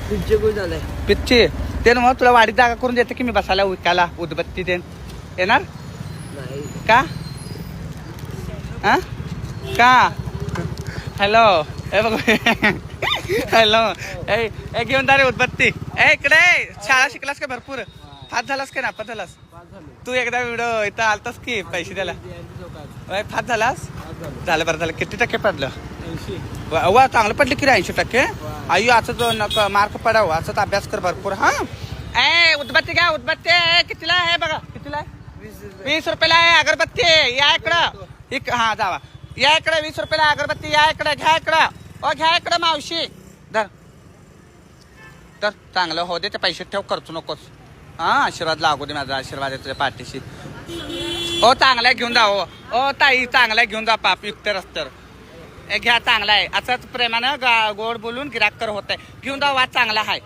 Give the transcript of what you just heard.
पिच्ची ते ना मग तुला वाडीत जागा करून देते की मी बसायला विकायला उदबत्ती देन येणार का का हॅलो ए बघ हॅलो ए घेऊन जा रे उदबत्ती ए इकडे शाळा शिकलास का भरपूर फास झालास का नापास झालास तू एकदा व्हिडिओ इथं आलतास की पैसे द्यायला फास झालास झालं बरं झालं किती टक्के पडलं वा चांगलं पडलं की 80% आई असंच मार्क पडावं असंच अभ्यास कर भरपूर हा ए उदबत्ती घ्या उदबत्ती कितीला आहे बघा कितीला आहे 20 रुपयाला आहे अगरबत्ती या इकडं हा जावा या इकडे 20 रुपयाला अगरबत्ती या इकडे घ्या इकडं घ्या इकडं मावशी धर तर चांगलं हो दे ते पैसे ठेव खर्चू नकोस हा आशीर्वाद लागू दे माझा आशीर्वाद आहे तुझ्या पाठीशी हो चांगला घेऊन जा हो ताई चांगला घेऊन जा पाप युक्त रस्त्यावर घ्या चांगला आहे असंच प्रेमानं गोड बोलून गिराक कर होत आहे घेऊन जा वाद चांगला आहे